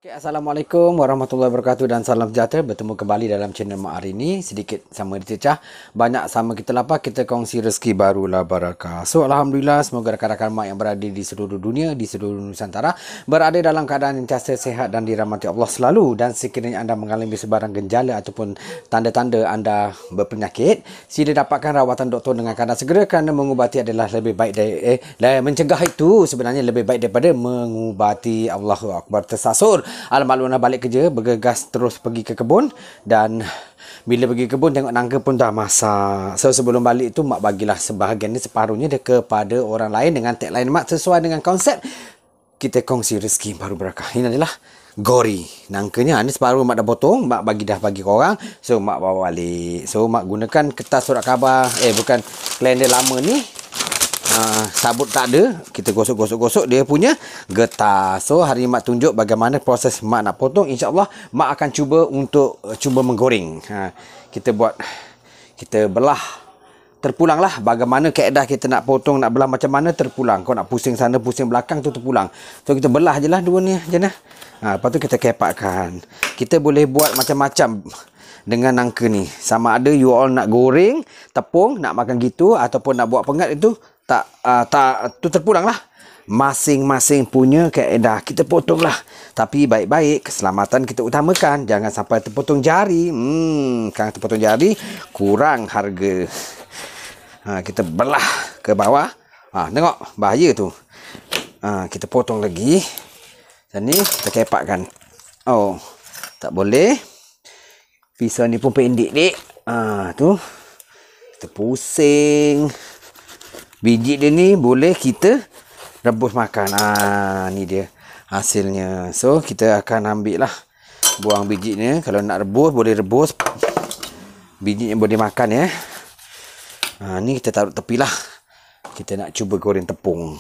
Okay, Assalamualaikum warahmatullahi wabarakatuh dan salam sejahtera. Bertemu kembali dalam channel Mak hari ini. Sedikit sama dicecah, banyak sama kita lapar, kita kongsi rezeki barulah barakah. So, Alhamdulillah, semoga rakan-rakan Mak yang berada di seluruh dunia, di seluruh Nusantara, berada dalam keadaan yang sentiasa sehat dan dirahmati Allah selalu. Dan sekiranya anda mengalami sebarang genjala ataupun tanda-tanda anda berpenyakit, sila dapatkan rawatan doktor dengan keadaan segera, kerana mengubati adalah lebih baik dari mencegah itu sebenarnya lebih baik daripada mengubati. Allahu Akbar. Tersasur Al-Maklumah balik kerja, bergegas terus pergi ke kebun, dan bila pergi kebun tengok nangka pun dah masak. So sebelum balik tu mak bagilah sebahagian ni, separuhnya dia kepada orang lain dengan tagline mak sesuai dengan konsep kita kongsi rezeki baru barakah. Ini adalah gori. Nangkanya ni separuh mak dah potong, mak bagi ke orang. So mak bawa balik. So mak gunakan kertas surat khabar, bukan kalender lama ni. Sabut tak ada, kita gosok-gosok dia punya getah. So hari mak tunjuk bagaimana proses mak nak potong. InsyaAllah mak akan cuba menggoreng. Kita belah terpulang lah bagaimana kaedah kita nak potong, nak belah macam mana terpulang. Kau nak pusing sana pusing belakang tu terpulang. So kita belah je lah dua ni je nah. Lepas tu kita kepakkan. Kita boleh buat macam-macam dengan nangka ni. Sama ada you all nak goreng tepung, nak makan gitu, ataupun nak buat pengat itu tu terpulang lah. Masing-masing punya kaedah. Kita potong lah. Tapi baik-baik, keselamatan kita utamakan. Jangan sampai terpotong jari. Kalau terpotong jari, kurang harga. Kita belah ke bawah. Tengok, bahaya tu. Kita potong lagi. Dan ni, kita kepakkan. Oh, tak boleh. Pisau ni pun pendek, dek. Tu. Kita pusing. Biji dia ni boleh kita rebus makan. Ni dia hasilnya. So, kita akan ambil lah. Buang bijinya. Kalau nak rebus, boleh rebus. Bijinya boleh makan ya. Ni kita taruh tepi lah. Kita nak cuba goreng tepung.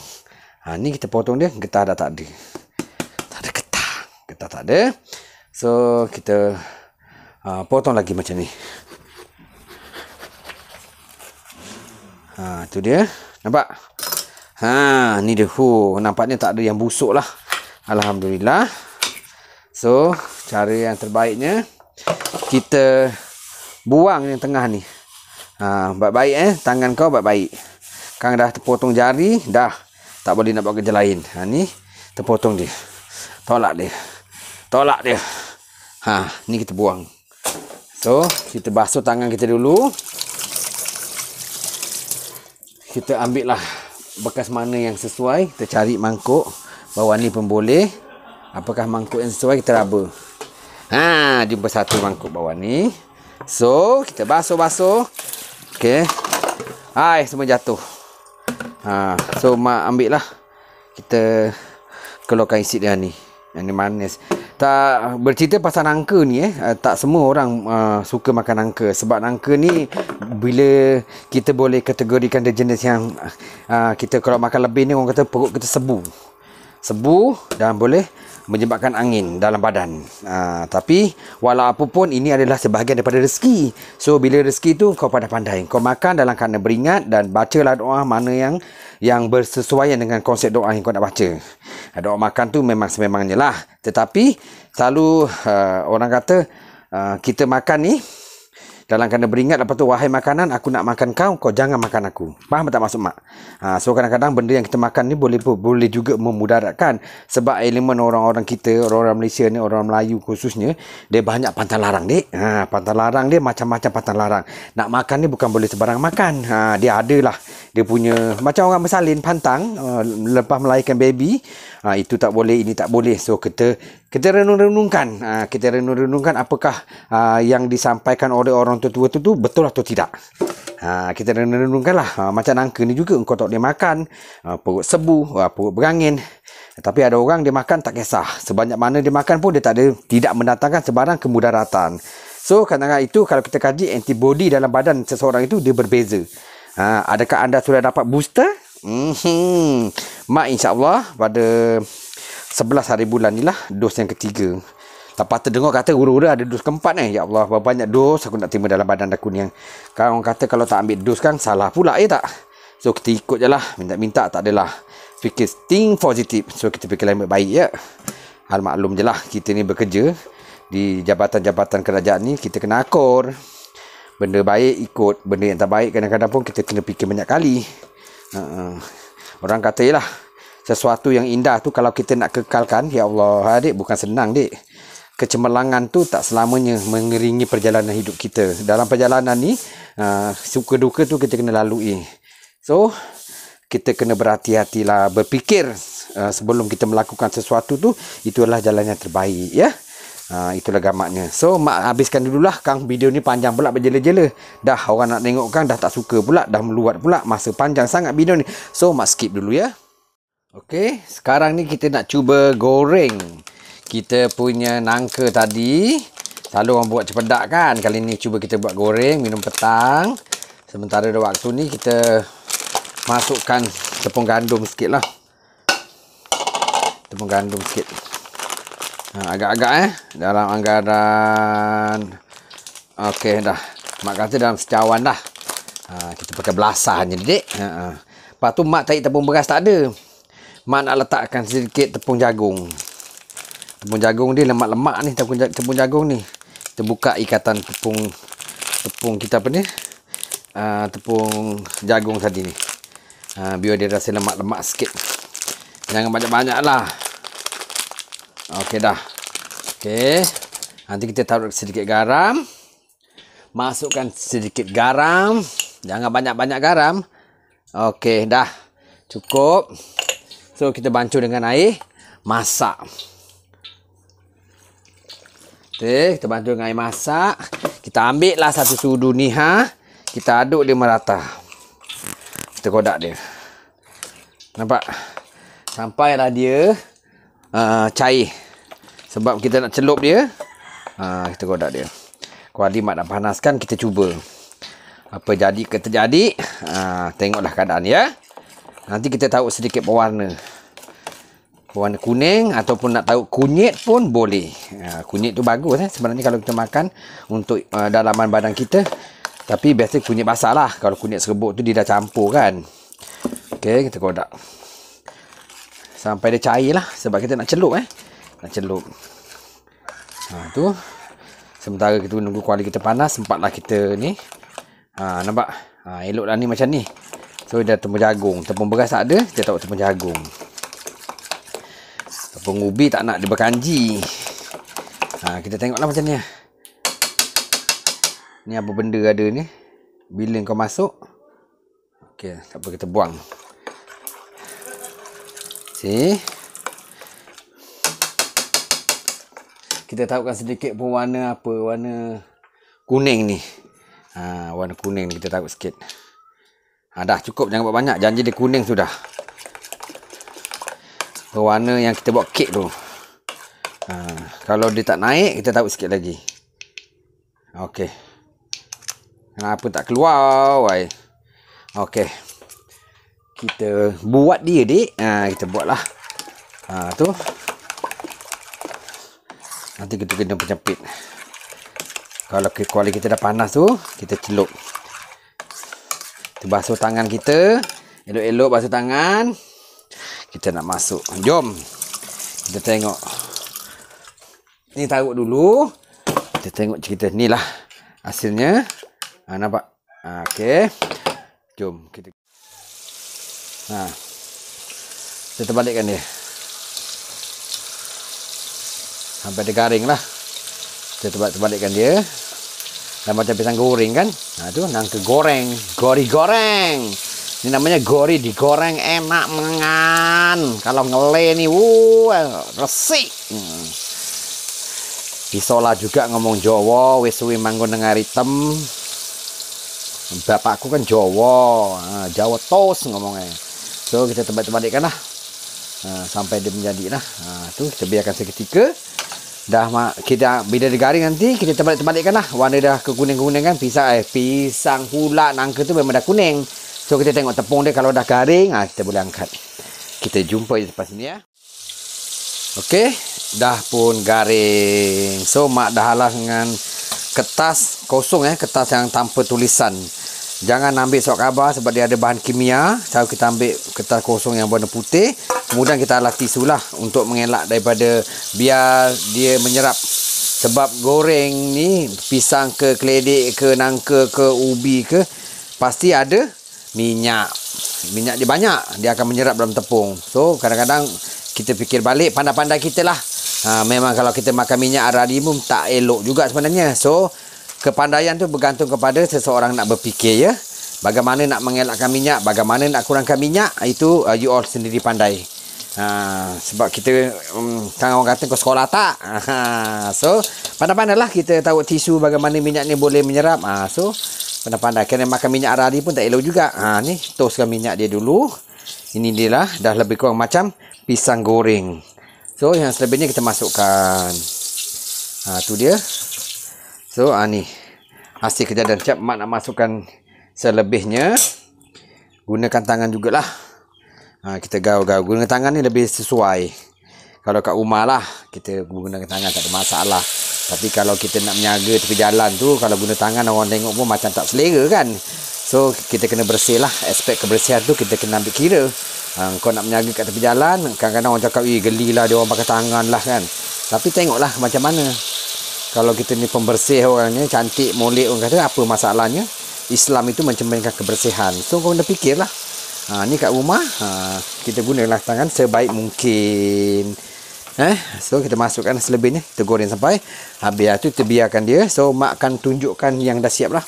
Ni kita potong dia. Getah dah tak ada. Tak ada getah. Getah tak ada. So, kita potong lagi macam ni. Tu dia. Nampak? Ni dia. Nampaknya tak ada yang busuk lah. Alhamdulillah. So, cara yang terbaiknya, kita buang yang tengah ni. Baik-baik tangan kau baik-baik. Kang dah terpotong jari, dah tak boleh nak buat kerja lain. Ni terpotong dia. Tolak dia. Ni kita buang. So, kita basuh tangan kita dulu. Kita ambil lah bekas mana yang sesuai. Kita cari mangkuk. Bawah ni pun boleh. Apakah mangkuk yang sesuai, kita raba. Jumpa satu mangkuk bawah ni. So, kita basuh. Okay. Semua jatuh. So, mak ambil lah. Kita keluarkan isi dia ni. Yang ni manis. Tak bercerita pasal nangka ni tak semua orang suka makan nangka. Sebab nangka ni bila kita boleh kategorikan dia jenis yang kita kalau makan lebih ni, orang kata perut kita sebu dan boleh menyebabkan angin dalam badan. Tapi walau apapun, ini adalah sebahagian daripada rezeki. So bila rezeki tu kau pandai-pandai, kau makan dalam keadaan beringat dan bacalah doa mana yang bersesuaian dengan konsep doa yang kau nak baca. Doa makan tu memang sememangnya lah. Tetapi selalu orang kata kita makan ni dalam keadaan beringat. Lepas tu, wahai makanan, aku nak makan kau, kau jangan makan aku. Faham tak maksud mak? So kadang-kadang benda yang kita makan ni boleh juga memudaratkan. Sebab elemen orang-orang kita, orang-orang Malaysia ni, orang Melayu khususnya, dia banyak pantang larang, dek. Pantang larang dia macam-macam pantang larang. Nak makan ni bukan boleh sebarang makan. Dia adalah dia punya, macam orang bersalin pantang lepas melahirkan baby. Itu tak boleh, ini tak boleh. So kita renung-renungkan. Kita renung-renungkan apakah yang disampaikan oleh orang tua tu betul atau tidak. Kita renung-renungkan lah. Macam nangka ni juga, engkau tak boleh makan. Perut sebu, perut berangin. Tapi ada orang dia makan tak kisah. Sebanyak mana dia makan pun dia tidak mendatangkan sebarang kemudaratan. So kadang-kadang itu kalau kita kaji antibody dalam badan seseorang itu dia berbeza. Adakah anda sudah dapat booster? Mak insyaAllah pada 11 hari bulan ni lah dos yang ketiga. Lepas terdengar kata hura-hura ada dos keempat ni. Ya Allah, berapa banyak dos aku nak terima dalam badan aku ni. Kalau orang kata kalau tak ambil dos kan salah pula tak? So kita ikut je lah. Minta-minta tak adalah. Fikir think positif. So kita fikir yang baik ya. Hal maklum je lah, kita ni bekerja di jabatan-jabatan kerajaan ni, kita kena akur. Benda baik ikut, benda yang tak baik kadang-kadang pun kita kena fikir banyak kali. Orang kata lah, sesuatu yang indah tu kalau kita nak kekalkan, ya Allah, adik, bukan senang, dik. Kecemerlangan tu tak selamanya mengiringi perjalanan hidup kita. Dalam perjalanan ni, suka duka tu kita kena lalui. So, kita kena berhati-hatilah, berfikir sebelum kita melakukan sesuatu tu, itulah jalan yang terbaik, ya. Itulah gamaknya. So, mak habiskan dululah, Kang. Video ni panjang pula berjela-jela. Dah orang nak tengok Kang, dah tak suka pula, dah meluat pula. Masa panjang sangat video ni. So, mak skip dulu ya. Okey, sekarang ni kita nak cuba goreng kita punya nangka tadi. Selalu orang buat cepedak kan. Kali ni cuba kita buat goreng, minum petang. Sementara ada waktu ni kita masukkan tepung gandum sikit lah. Tepung gandum sikit. Agak-agak dalam anggaran. Okey dah. Mak kata dalam secawan dah. Kita pakai belasah je, dek. Lepas tu mak tarik tepung beras tak ada. Mak nak letakkan sedikit tepung jagung. Tepung jagung dia lemak-lemak ni, tepung jagung ni. Kita buka ikatan tepung kita apa ni? Tepung jagung tadi ni. Biar dia rasa lemak-lemak sikit. Jangan banyak-banyak lah. Okey dah. Okey. Nanti kita taruh sedikit garam. Masukkan sedikit garam. Jangan banyak-banyak garam. Okey dah. Cukup. So kita bancuh dengan air masak. Okey, kita bancuh dengan air masak. Kita ambil lah satu sudu ni Kita aduk dia merata. Kita kodak dia. Nampak? Sampailah dia cair. Sebab kita nak celup dia. Kita kodak dia. Kuali mak nak panaskan, kita cuba. Apa jadi ke terjadi. Tengoklah keadaan ya. Nanti kita tahu sedikit pewarna. Pewarna kuning ataupun nak tahu kunyit pun boleh. Kunyit tu bagus sebenarnya kalau kita makan untuk dalaman badan kita. Tapi biasa kunyit basah lah. Kalau kunyit serbuk tu dia dah campur kan. Okey, kita kodak. Sampai dia cair lah. Sebab kita nak celup Nak celup. Tu. Sementara kita menunggu kuali kita panas, sempatlah kita ni. Nampak? Elok lah ni macam ni. So, dah tepung jagung. Tepung beras tak ada, kita taruh tepung jagung. Tepung ubi tak nak, dia berkanji. Kita tengoklah macam ni. Ni apa benda ada ni. Bila kau masuk. Okey, tak apa, kita buang. Kita taruhkan sedikit pun warna apa, warna kuning ni. Warna kuning ni kita taruh sikit. Dah cukup, jangan buat banyak. Janji dia kuning sudah. Warna yang kita buat kek tu. Kalau dia tak naik, kita taruh sikit lagi. Okey. Kenapa tak keluar? Okey. Kita buat dia, dik. Kita buatlah. Tu. Nanti kita kena penjepit. Kalau kuali kita dah panas tu, kita celup. Kita basuh tangan kita. Elok-elok basuh tangan. Kita nak masuk. Jom. Kita tengok. Ni taruh dulu. Kita tengok cerita. Ni lah hasilnya. Nampak? Okey. Jom. Kita terbalikkan dia. Sampai dia garing lah. Kita terbalikkan dia. Dan macam pisang goreng kan. Tu nangka goreng. Gori goreng. Ini namanya gori digoreng, enak mengan. Kalau ngele ni, resik. Isola juga ngomong Jawa, wis suwi manggon nang ritem. Bapakku kan Jawa. Jawa tos ngomongnya. So kita terbalik-tebalikkan lah. Sampai dia menjadi lah. Tu kita biarkan seketika. Kita bila dia garing nanti kita terbalik-tebalikkan lah. Warna dah ke kuning-kuning kan. Pisang pula nangka tu memang dah kuning. So kita tengok tepung dia kalau dah garing, kita boleh angkat. Kita jumpa lepas ni ya. Okey, dah pun garing. So mak dah halang dengan kertas kosong kertas yang tanpa tulisan. Jangan ambil sok khabar sebab dia ada bahan kimia. So kita ambil kertas kosong yang warna putih. Kemudian kita alas tisu lah untuk mengelak daripada biar dia menyerap. Sebab goreng ni pisang ke keledek ke nangka ke ubi ke pasti ada minyak. Minyak dia banyak, dia akan menyerap dalam tepung. So kadang-kadang kita fikir balik, pandai-pandai kita lah. Memang kalau kita makan minyak arari pun tak elok juga sebenarnya. So kepandaian tu bergantung kepada seseorang nak berfikir ya. Bagaimana nak mengelakkan minyak, bagaimana nak kurangkan minyak, itu you all sendiri pandai. Sebab kita kan orang kata kau sekolah tak. So pandai-pandailah kita tahu tisu bagaimana minyak ni boleh menyerap. So pandai-pandai, kena makan minyak arari pun tak elok juga. Ni toskan minyak dia dulu. Ini dia lah, dah lebih kurang macam pisang goreng. So yang selebihnya kita masukkan. Tu dia. So ni hasil kejadian. Siap mak nak masukkan selebihnya. Gunakan tangan jugalah. Kita gaul-gaul. Guna tangan ni lebih sesuai. Kalau kat rumah lah, kita gunakan tangan tak ada masalah. Tapi kalau kita nak menyaga tepi jalan tu, kalau guna tangan orang tengok pun macam tak selera kan. So kita kena bersih lah. Aspek kebersihan tu kita kena ambil kira. Kau nak menyaga kat tepi jalan, kadang-kadang orang cakap, geli lah dia orang pakai tangan lah kan. Tapi tengoklah macam mana. Kalau kita ni pembersih orangnya, cantik, molek orang kata, apa masalahnya? Islam itu mencerminkan kebersihan. So kau kena fikirlah. Ni kat rumah, kita gunalah tangan sebaik mungkin. So kita masukkan selebihnya, kita goreng sampai habis. Tu kita biarkan dia. So mak akan tunjukkan yang dah siap lah.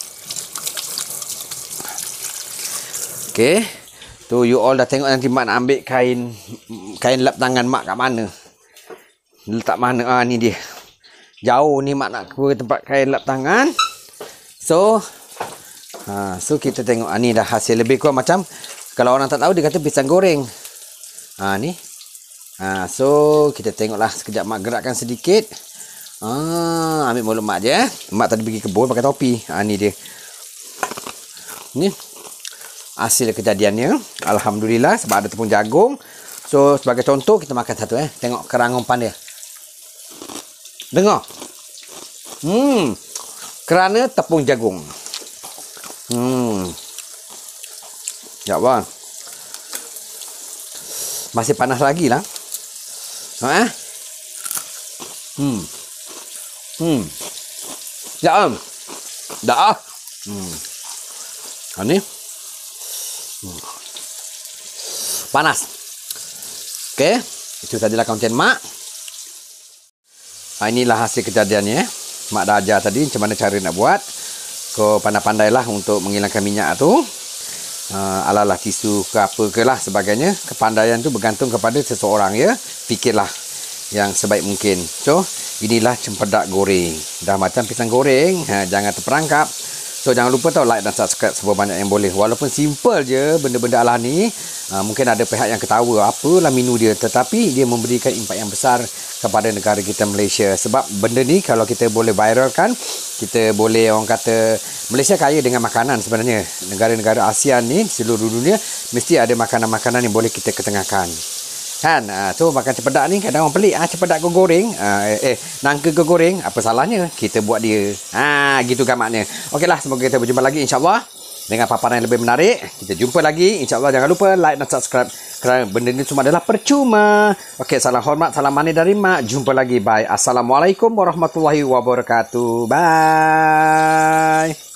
Okay. Tu you all dah tengok, nanti mak nak ambil kain lap tangan mak kat mana. Letak mana? Ni dia. Jauh ni mak nak ke tempat kain lap tangan. So so kita tengok. Ni dah hasil lebih kurang macam, kalau orang tak tahu dia kata pisang goreng. Ni. So kita tengoklah sekejap, mak gerakkan sedikit. Ambil mulut mak je. Mak tadi pergi kebun pakai topi. Ni dia. Ni hasil kejadiannya. Alhamdulillah, sebab ada tepung jagung. So sebagai contoh kita makan satu. Tengok kerang umpan dia. Dengar. Kerana tepung jagung. Ya bang. Masih panas lagi lah. Ya am. Dah. Ni. Panas. Okey, itu sajalah konten mak. Inilah hasil kejadiannya. Mak dah ajar tadi macam mana cara nak buat. Kau pandai-pandailah untuk menghilangkan minyak tu. Alalah tisu ke apa ke lah sebagainya. Kepandaian tu bergantung kepada seseorang ya. Fikirlah yang sebaik mungkin. So inilah cempedak goreng. Dah macam pisang goreng. Jangan terperangkap. So jangan lupa tau like dan subscribe sebanyak yang boleh. Walaupun simple je benda-benda ala ni. Mungkin ada pihak yang ketawa, apalah menu dia. Tetapi dia memberikan impak yang besar kepada negara kita Malaysia. Sebab benda ni kalau kita boleh viralkan, kita boleh, orang kata, Malaysia kaya dengan makanan sebenarnya. Negara-negara ASEAN ni, seluruh dunia, mesti ada makanan-makanan yang boleh kita ketengahkan. Kan? So makan cempedak ni kadang orang pelik. Cempedak kau goreng, nangka kau goreng, apa salahnya kita buat dia. Gitu kan maknanya. Okeylah, semoga kita berjumpa lagi insya-Allah dengan paparan yang lebih menarik. Kita jumpa lagi insya-Allah. Jangan lupa like dan subscribe kerana benda ni semua adalah percuma. Okey, salam hormat, salam manis dari mak. Jumpa lagi. Bye. Assalamualaikum warahmatullahi wabarakatuh. Bye.